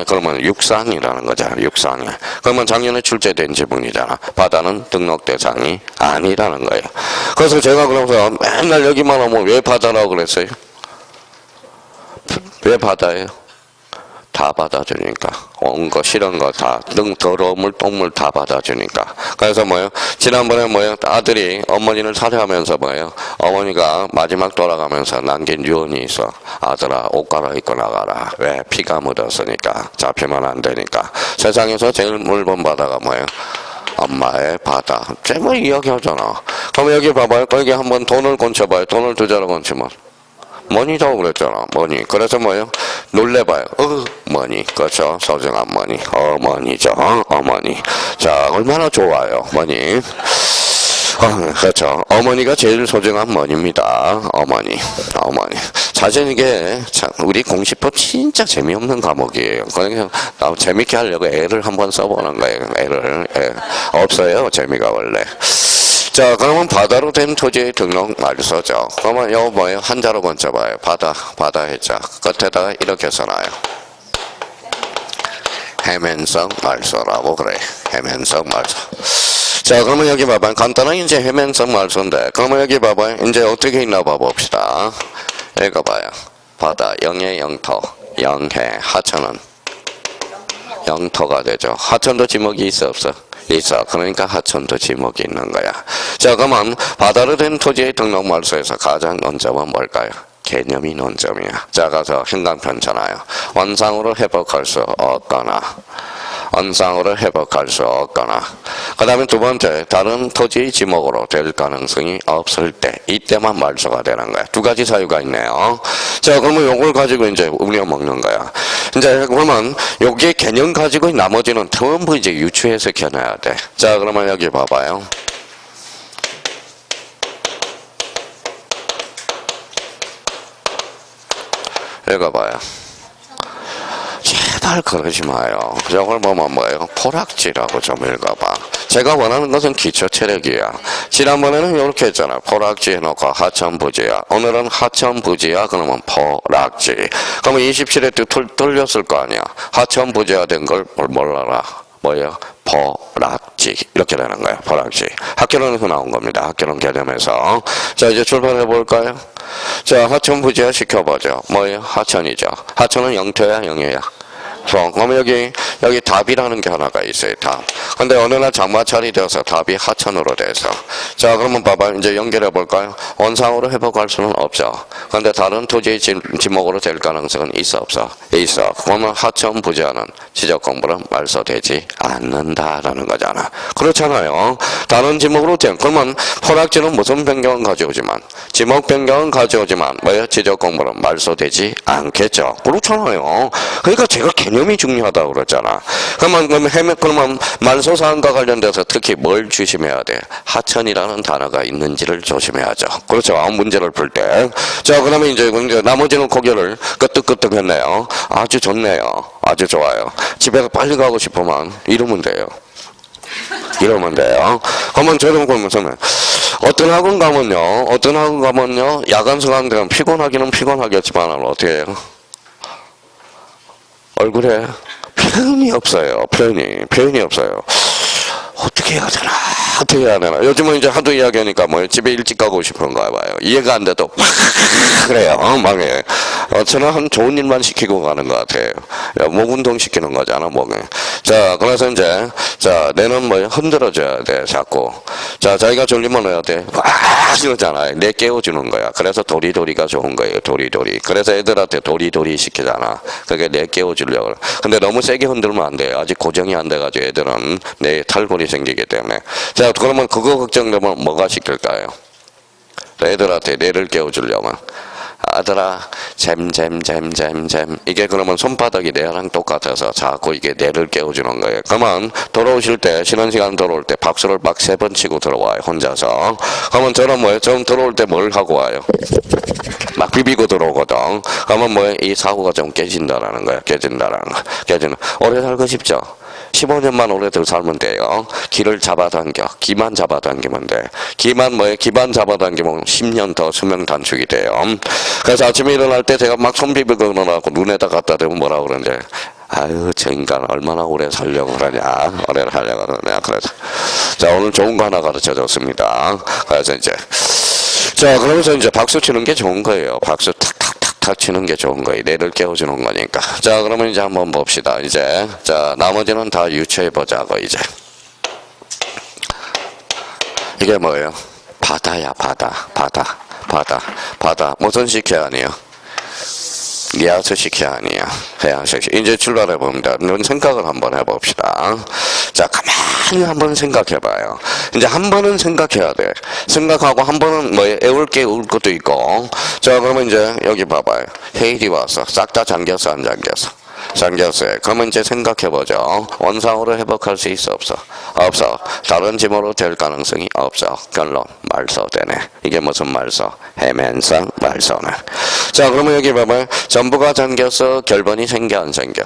그러면 육상이라는 거잖아. 육상에. 그러면 작년에 출제된 지문이잖아. 바다는 등록 대상이 아니라는 거예요. 그래서 제가 그러면서 맨날 여기만 오면 왜 바다라고 그랬어요? 왜 바다예요? 다 받아주니까. 온 거, 싫은 거 다, 더러운 물, 똥물 다 받아주니까. 그래서 뭐예요? 지난번에 뭐예요? 아들이 어머니를 살해하면서 뭐예요? 어머니가 마지막 돌아가면서 남긴 유언이 있어. 아들아, 옷 갈아입고 나가라. 왜? 피가 묻었으니까. 잡히면 안 되니까. 세상에서 제일 물본 바다가 뭐예요? 엄마의 바다. 제발 이야기하잖아. 그럼 여기 봐봐요. 여기 한번 돈을 건쳐봐요. 돈을 두 자로 건치면. 머니라고 그랬잖아. 머니. 그래서 뭐예요? 놀래봐요. 머니. 그렇죠. 소중한 머니. 어머니죠. 어머니. 자, 얼마나 좋아요. 머니. 그렇죠. 어머니가 제일 소중한 머니입니다. 어머니. 사실 이게 참 우리 공시법 진짜 재미없는 과목이에요. 그냥 재밌게 하려고 애를 한번 써보는 거예요. 애를. 없어요. 재미가 원래. 자, 그러면 바다로 된 토지의 등록 말소죠. 그러면 이거 뭐예요? 한자로 건져봐요. 바다 해자. 끝에다가 이렇게 써놔요. 해면성 말소라고 그래. 해면성 말소. 자, 그러면 여기 봐봐요. 간단하게 이제 해면성 말소인데, 그러면 여기 봐봐요. 이제 어떻게 있나 봐봅시다. 읽어봐요. 바다, 영해, 영토, 영해, 하천은 영토가 되죠. 하천도 지목이 있어 없어? 있어. 그러니까 하천도 지목이 있는 거야. 자, 그러면 바다로 된 토지의 등록 말소에서 가장 논점은 뭘까요? 개념이 논점이야. 자, 가서 행간편잖아요. 원상으로 회복할 수 없거나 그 다음에 두 번째, 다른 토지의 지목으로 될 가능성이 없을 때, 이때만 말소가 되는 거야. 두 가지 사유가 있네요. 자, 그러면 요걸 가지고 이제 우려 먹는 거야. 이제 그러면 여기에 개념 가지고 나머지는 전부 이제 유추해서 겨내야 돼. 자, 그러면 여기 봐봐요. 읽어봐요. 제발 그러지 마요. 저걸 보면 뭐예요? 포락지라고 좀 읽어봐. 제가 원하는 것은 기초체력이야. 지난번에는 이렇게 했잖아. 포락지 해놓고 하천부지야. 오늘은 하천부지야. 그러면 포락지. 그러면 27회 때 틀렸을 거 아니야. 하천부지가 된 걸 몰라라. 뭐예요? 포락지. 이렇게 되는 거예요. 포락지. 학교론에서 나온 겁니다. 학교론 개념에서. 자, 이제 출발해 볼까요? 자, 하천부지화 시켜보죠. 뭐예요? 하천이죠. 하천은 영토야, 영해야? 그러면 여기 답이라는 게 하나가 있어요. 답. 근데 어느 날 장마철이 되어서 답이 하천으로 돼서. 자, 그러면 봐봐. 이제 연결해 볼까요? 원상으로 회복할 수는 없죠. 근데 다른 토지의 지목으로 될 가능성은 있어 없어? 있어. 그러면 하천 부지화는 지적 공부는 말소되지 않는다라는 거잖아. 그렇잖아요. 다른 지목으로 된. 그러면 포락지는 무슨 변경은 가져오지만, 지목 변경은 가져오지만, 뭐예요? 지적 공부는 말소되지 않겠죠. 그렇잖아요. 그러니까 제가 개념이 중요하다고 그랬잖아. 그러면 말소사항과 관련돼서 특히 뭘 조심해야 돼? 하천이라는 단어가 있는지를 조심해야죠. 그렇죠. 문제를 풀 때. 자, 그러면 이제 나머지는 고개를 끄덕끄덕 했네요. 아주 좋네요. 아주 좋아요. 집에 빨리 가고 싶으면 이러면 돼요. 그러면 저런 보면서는 어떤 학원 가면요, 야간 수강 되면 피곤하기는 피곤하겠지만 어떻게 해요? 얼굴에 표현이 없어요. 표현이 없어요. 어떻게 해야 되나? 요즘은 이제 하도 이야기하니까 집에 일찍 가고 싶은가 봐요. 이해가 안 돼도 그래요. 저는 한 좋은 일만 시키고 가는 것 같아요. 목 운동 시키는 거잖아, 목에. 자, 그래서 이제, 자, 뇌는 뭐 흔들어줘야 돼, 자꾸. 자, 자기가 졸리면 해야 돼. 이러잖아요. 뇌 깨워주는 거야. 그래서 도리도리가 좋은 거예요, 도리도리. 그래서 애들한테 도리도리 시키잖아. 그게 뇌 깨워주려고. 근데 너무 세게 흔들면 안 돼요. 아직 고정이 안 돼가지고 애들은 뇌에 탈골이 생기기 때문에. 자, 그러면 그거 걱정되면 뭐가 시킬까요? 애들한테 뇌를 깨워주려면. 아들아, 잼. 이게 그러면 손바닥이 뇌랑 똑같아서 자꾸 이게 뇌를 깨워주는 거예요. 그러면 돌아오실 때, 쉬는 시간 돌아올 때 박수를 막 3번 치고 들어와요, 혼자서. 그러면 저는 뭐예요? 좀 들어올 때 뭘 하고 와요? 막 비비고 들어오거든. 그러면 뭐예요? 이 사고가 좀 깨진다라는 거야. 깨진다라는 거. 오래 살고 싶죠? 15년만 오래 더 살면 돼요. 기를 잡아당겨. 기만 잡아당기면 돼. 기만 뭐예요? 기만 잡아당기면 10년 더 수명 단축이 돼요. 그래서 아침에 일어날 때 제가 막 손 비비고 일어나고 눈에다 갖다 대면 뭐라 그러는지. 아유, 저 인간 얼마나 오래 살려고 그러냐. 오래 살려고 그러냐. 그래서. 자, 오늘 좋은 거 하나 가르쳐 줬습니다. 그래서 이제. 자, 그러면서 이제 박수 치는 게 좋은 거예요. 박수 탁 치는 게 좋은 거예요. 뇌를 깨워주는 거니까. 자, 그러면 이제 한번 봅시다. 이제. 자, 나머지는 다 유추해보자고, 이제. 이게 뭐예요? 바다야, 바다. 무슨 식혜 아니에요? 리하스 식혜 아니에요? 해양식. 이제 출발해 봅니다. 눈 생각을 한번 해봅시다. 자, 가만히 한번 생각해봐요. 이제 한 번은 생각해야 돼. 생각하고 한 번은 뭐 애울 게 울 것도 있고. 자, 그러면 이제 여기 봐봐요. 헤일이 왔어. 싹 다 잠겼어, 안 잠겼어? 잠겼어요. 그러면 이제 생각해보죠. 원상으로 회복할 수 있어, 없어? 없어. 다른 짐으로 될 가능성이 없어. 결론, 말소되네. 이게 무슨 말소? 해면상 말소네. 자, 그러면 여기 봐봐요. 전부가 잠겨서 결번이 생겨, 안 생겨?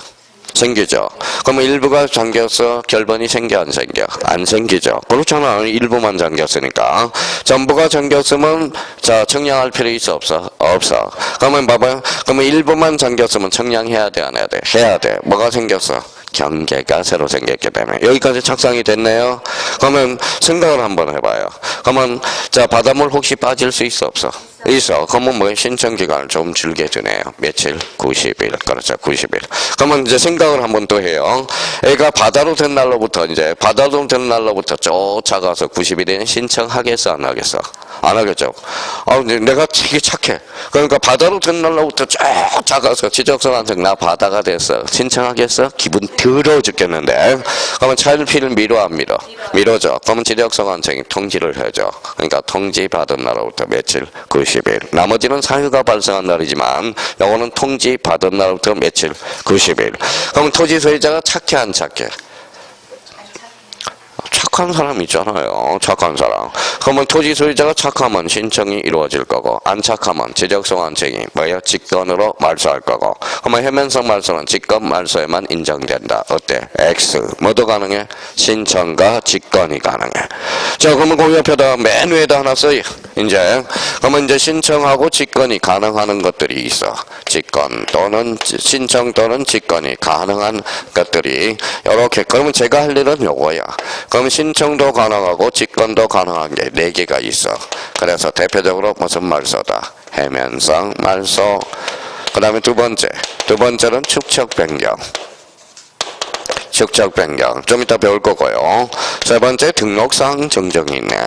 생기죠. 그러면 일부가 잠겨서 결번이 생겨, 안 생겨? 안 생기죠. 그렇잖아. 일부만 잠겼으니까. 전부가 잠겼으면, 자, 청량할 필요 있어, 없어? 없어. 그러면 봐봐요. 그러면 일부만 잠겼으면 청량해야 돼, 안 해야 돼? 해야 돼. 뭐가 생겼어? 경계가 새로 생겼기 때문에. 여기까지 착상이 됐네요. 그러면 생각을 한번 해봐요. 그러면, 자, 바닷물 혹시 빠질 수 있어, 없어? 있어. 그러면 뭐 신청기간을 좀 줄게 주네요. 며칠? 90일. 그렇죠. 90일. 그러면 이제 생각을 한번 또 해요. 애가 바다로 된 날로부터 쫓아가서 90일에 신청하겠어, 안 하겠어? 안 하겠죠. 내가 되게 착해. 그러니까 바다로 된 날로부터 쫓아가서 지적성한성 나 바다가 됐어. 신청하겠어? 기분 더러워 죽겠는데. 그러면 차일피를 미뤄, 안 미뤄? 미뤄져. 그러면 지적성한성이 통지를 해줘. 그러니까 통지 받은 날로부터 며칠? 90일. 나머지는 사유가 발생한 날이지만 요거는 통지 받은 날부터 며칠? 90일. 그럼 토지 소유자가 착해, 안 착해? 착한 사람 있잖아요. 착한 사람. 그러면 토지 소유자가 착하면 신청이 이루어질 거고, 안 착하면 지적성한청이 뭐예요? 직권으로 말소할 거고. 그러면 해면성 말소는 직권 말소에만 인정된다. 어때? X. 뭐도 가능해? 신청과 직권이 가능해. 자, 그러면 그 옆에다 맨 위에다 하나 써요. 이제 그러면 이제 신청하고 직권이 가능한 것들이 있어. 직권 또는 신청 또는 직권이 가능한 것들이 이렇게. 그러면 제가 할 일은 요거야. 그럼 신청도 가능하고 직권도 가능한 게 4개가 있어. 그래서 대표적으로 무슨 말소다? 해면성 말소. 그 다음에 두 번째는 축척 변경. 축척 변경. 좀 이따 배울 거고요. 세 번째 등록상 정정이 있네.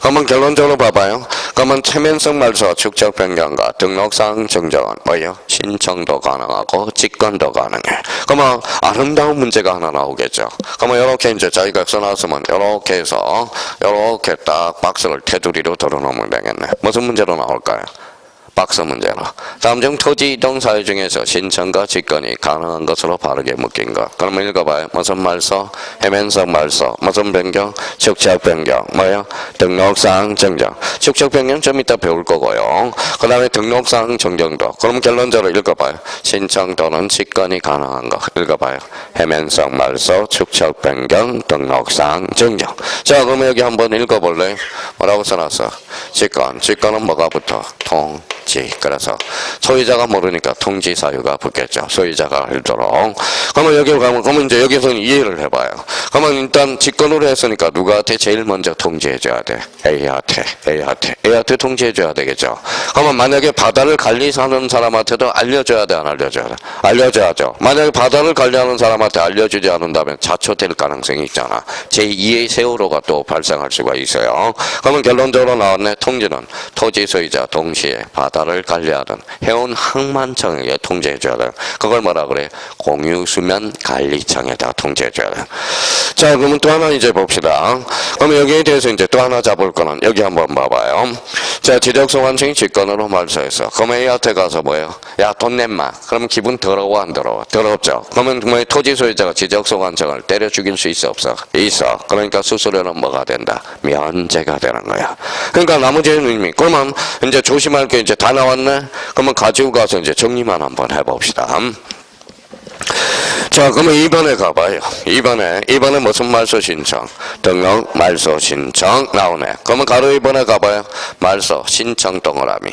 그러면 결론적으로 봐봐요. 그러면 체면성 말소 축척 변경과 등록상 정정은 뭐예요? 신청도 가능하고 직권도 가능해. 그러면 아름다운 문제가 하나 나오겠죠. 그러면 이렇게 이제 자기가 써놨으면 이렇게 해서 이렇게 딱 박스를 테두리로 덜어놓으면 되겠네. 무슨 문제로 나올까요? 박스 문제로. 다음 중 토지 이동 사유 중에서 신청과 직권이 가능한 것으로 바르게 묶인 것. 그러면 읽어봐요. 무슨 말소? 해면성 말소. 무슨 변경? 축척 변경. 뭐요? 등록상 정정. 축척 변경 좀 이따 배울 거고요. 그 다음에 등록상 정정도. 그럼 결론적으로 읽어봐요. 신청 또는 직권이 가능한 것. 읽어봐요. 해면성 말소, 축척 변경, 등록상 정정. 자, 그러면 여기 한번 읽어볼래요? 뭐라고 써놨어? 직권. 직권은 뭐가 붙어? 통지. 알지. 그래서 소유자가 모르니까 통지 사유가 붙겠죠. 소유자가 알도록. 그러면 여기 가면, 그러면 이제 여기서는 이해를 해봐요. 그러면 일단 직권으로 했으니까 누구한테 제일 먼저 통지해줘야 돼? A한테 통지해줘야 되겠죠. 그러면 만약에 바다를 관리하는 사람한테도 알려줘야 돼, 안 알려줘야 돼? 알려줘야죠. 만약에 바다를 관리하는 사람한테 알려주지 않는다면 자초될 가능성이 있잖아. 제2의 세월호가 또 발생할 수가 있어요. 그러면 결론적으로 나왔네. 통지는 토지 소유자 동시에 바다를 관리하는 해운 항만청에게 통지해줘야 돼. 그걸 뭐라 그래? 공유수면관리청에다 통지해줘야 돼. 자, 그러면 또 하나 이제 봅시다. 그러면 여기에 대해서 이제 또 하나 잡을 거는 여기 한번 봐봐요. 자, 지적소관청이 직권으로 말소했어. 그러면 A한테 가서 뭐예요? 야, 돈 냈마. 그러면 기분 더러워, 안 더러워? 더럽죠. 그러면 뭐 토지 소유자가 지적소관청을 때려 죽일 수 있어, 없어? 있어. 그러니까 수수료는 뭐가 된다? 면제가 되는 거야. 그러니까 나머지 의미. 그러면 이제 조심할 게 이제 다 나왔네? 그러면 가지고 가서 이제 정리만 한번 해봅시다. 자, 그러면 2번에 가봐요. 2번에 무슨 말소 신청? 등록 말소 신청 나오네. 그러면 가로 2번에 가봐요. 말소 신청 동그라미.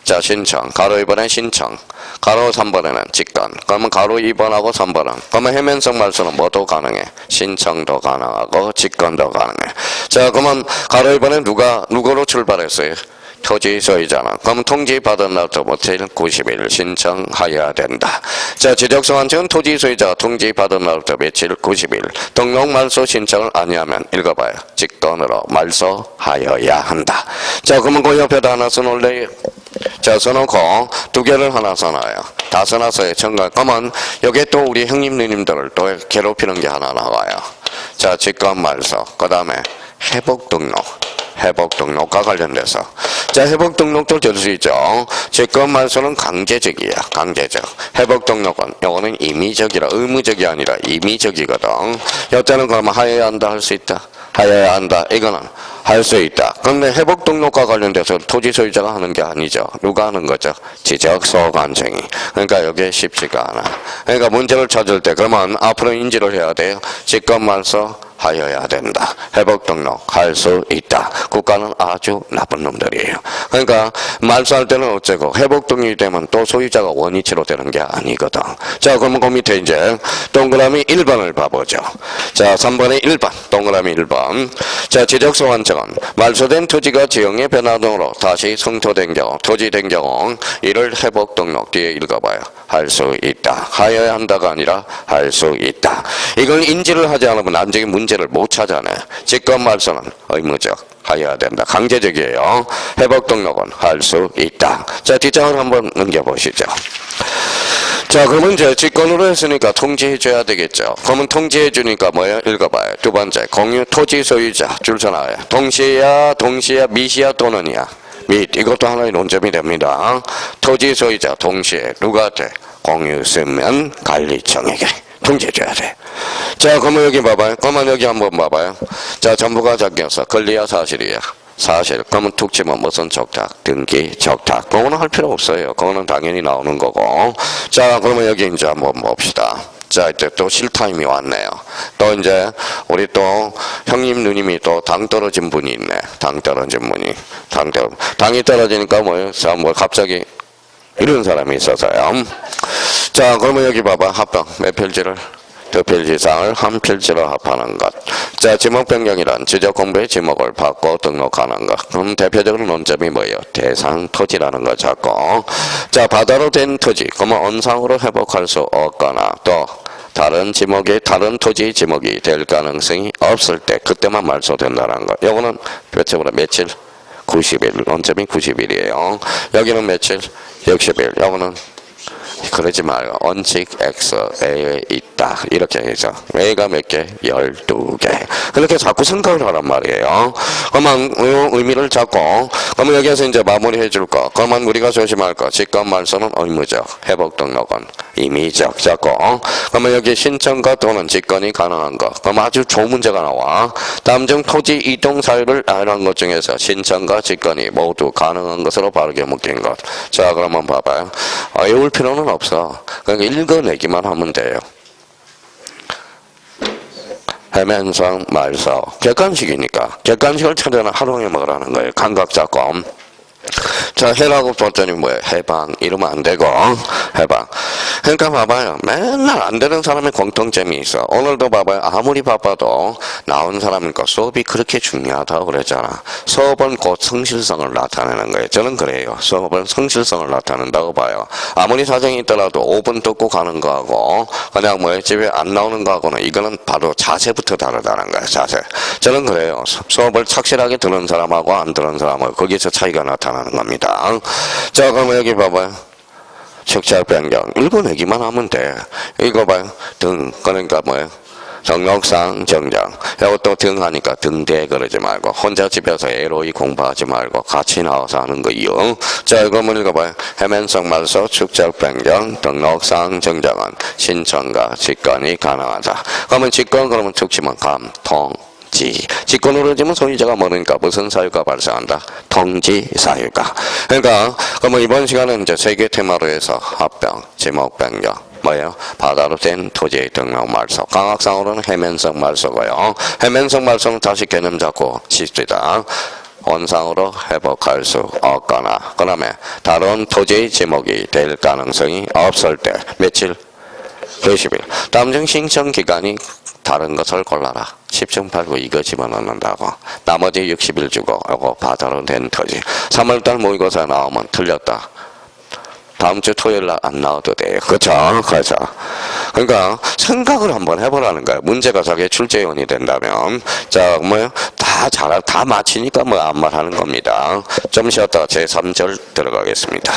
자, 신청. 가로 2번에 신청. 가로 3번에는 직권. 그러면 가로 2번하고 3번은. 그러면 해면성 말소는 뭐도 가능해? 신청도 가능하고 직권도 가능해. 자, 그러면 가로 2번에 누구로 출발했어요? 토지 소유자는. 그럼 통지 받은 날부터 며칠 90일 신청하여야 된다. 자, 지적소관청은 토지 소유자가 통지 받은 날부터 며칠 90일 등록 말소 신청을 아니하면 읽어봐요. 직권으로 말소하여야 한다. 자, 그러면 그 옆에다 하나 써놓을래요? 자, 써놓고 두 개를 하나 써놔요. 다 써놨어요. 정말. 그러면 여기에 또 우리 형님 누님들을 또 괴롭히는 게 하나 나와요. 자, 직권 말소. 그 다음에 회복 등록과 관련돼서. 자, 회복 등록도 될 수 있죠. 직권 말소는 강제적이야. 강제적. 회복 등록은 요거는 임의적이라, 의무적이 아니라 임의적이거든. 여자는 그러면 하여야 한다, 할 수 있다. 하여야 한다. 이거는 할 수 있다. 그런데 회복 등록과 관련돼서 토지 소유자가 하는 게 아니죠. 누가 하는 거죠? 지적소관청이. 그러니까 여기에 쉽지가 않아. 그러니까 문제를 찾을 때 그러면 앞으로 인지를 해야 돼요. 직권 말소 하여야 된다. 회복 등록 할 수 있다. 국가는 아주 나쁜 놈들이에요. 그러니까 말소할 때는 어째고 회복 등록이 되면 또 소유자가 원위치로 되는 게 아니거든. 자, 그러면 그 밑에 이제 동그라미 1번을 봐보죠. 자, 3번에 1번 동그라미 1번. 자, 지적소관청은 말소된 토지가 지형의 변화 등으로 다시 성토된 경우, 토지된 경우 이를 회복 등록 뒤에 읽어봐요. 할 수 있다. 하여야 한다가 아니라 할 수 있다. 이걸 인지를 하지 않으면 나중에 문제를 못 찾아내. 직권 말소는 의무적. 하여야 된다. 강제적이에요. 회복 등록은 할 수 있다. 자, 뒷장을 한번 넘겨보시죠. 자, 그러면 이제 직권으로 했으니까 통지해줘야 되겠죠. 그러면 통지해주니까 뭐예요? 읽어봐요. 두 번째, 공유 토지 소유자 줄 서나와요. 동시야, 미시야, 또는이야. 및 이것도 하나의 논점이 됩니다. 토지 소유자 동시에 누구한테? 공유수면 관리청에게 통지해줘야 돼. 자, 그러면 여기 봐봐요. 그러면 여기 한번 봐봐요. 자, 전부가 적혀서 권리야 사실이야. 사실. 그러면 툭 치면 무슨 적탁? 등기 적탁. 그거는 할 필요 없어요. 그거는 당연히 나오는 거고. 자, 그러면 여기 이제 한번 봅시다. 자, 이제 또 실타임이 왔네요. 또 이제 우리 또 형님 누님이 또 당 떨어진 분이 있네. 당 떨어진 분이. 당이 떨어지니까 뭐예요? 자, 뭐 갑자기 이런 사람이 있어서요. 자, 그러면 여기 봐봐. 합병. 몇 필지를? 두 필지 이상을 한 필지로 합하는 것. 자, 지목 변경이란 지적 공부의 지목을 바꿔 등록하는 것. 그럼 대표적으로 논점이 뭐예요? 대상 토지라는 거 잡고. 자, 바다로 된 토지. 그러면 언상으로 회복할 수 없거나 또 다른 지목이 다른 토지 지목이 될 가능성이 없을 때 그때만 말소된다는 거. 요거는 표체보다 며칠? 90일. 논점이 90일이에요. 여기는 며칠? 60일. 요거는 그러지 말고 원칙 X에 있다 이렇게 해서 A가 몇 개? 12개. 그렇게 자꾸 생각을 하란 말이에요. 그러면 의미를 잡고 그러면 여기에서 이제 마무리해 줄 거. 그러면 우리가 조심할 거. 직권 말소는 의무적, 회복 등록은 임의적 잡고 그러면 여기 신청과 또는 직권이 가능한 거. 그럼 아주 좋은 문제가 나와. 다음 중 토지 이동 사유를 알아낸 것 중에서 신청과 직권이 모두 가능한 것으로 바르게 묶인 것. 자, 그러면 봐봐요. 외울 필요는 없어. 그러니까 읽어내기만 하면 돼요. 해면성 말소. 객관식이니까. 객관식을 찾아는 하루 종일 먹으라는 거예요. 감각 잡고. 자, 해라고 봤더니 뭐예요? 해방. 이러면 안 되고, 해방. 그러니까 봐봐요. 맨날 안 되는 사람의 공통점이 있어. 오늘도 봐봐요. 아무리 바빠도 나온 사람이니까 수업이 그렇게 중요하다고 그랬잖아. 수업은 곧 성실성을 나타내는 거예요. 저는 그래요. 수업은 성실성을 나타낸다고 봐요. 아무리 사정이 있더라도 5분 듣고 가는 거하고, 그냥 뭐예요? 집에 안 나오는 거하고는 이거는 바로 자세부터 다르다는 거예요. 자세. 저는 그래요. 수업을 착실하게 들은 사람하고 안 들은 사람하고 거기서 차이가 나타나는 겁니다. 자, 그럼 여기 봐봐요. 축자 변경 읽어내기만 하면 돼. 이거 봐요. 등. 그러니까 뭐예요? 등록상 정정. 이것도 등 하니까 등대 그러지 말고 혼자 집에서 에로이 공부하지 말고 같이 나와서 하는 거요. 자, 이거 한번 읽어봐요. 해면성 말소 축자 변경 등록상 정정은 신청과 직권이 가능하다. 그러면 직권 그러면 tuk치면 감, 통, 직권으로 지면 소유자가 모르니까 무슨 사유가 발생한다? 통지 사유가. 그러니까 그러면 이번 시간은 이제 세 개 테마로 해서 합병, 지목 변경, 뭐예요? 바다로 된 토지의 등록 말소. 강학상으로는 해면성 말소고요. 해면성 말소는 다시 개념 잡고 칩시다. 원상으로 회복할 수 없거나 그다음에 다른 토지의 지목이 될 가능성이 없을 때 며칠? 90일. 다음 중 신청 기간이 다른 것을 골라라. 10중 8구 이거 집어넣는다고. 나머지 60일 주고 이거 바다로 된 토지. 3월달 모의고사 나오면 틀렸다. 다음 주 토요일 날 안 나와도 돼요. 그쵸? 그죠? 그러니까 생각을 한번 해보라는 거예요. 문제가 자기 출제원이 된다면. 자, 뭐요? 다 마치니까 뭐 아무 말 하는 겁니다. 좀 쉬었다가 제3절 들어가겠습니다.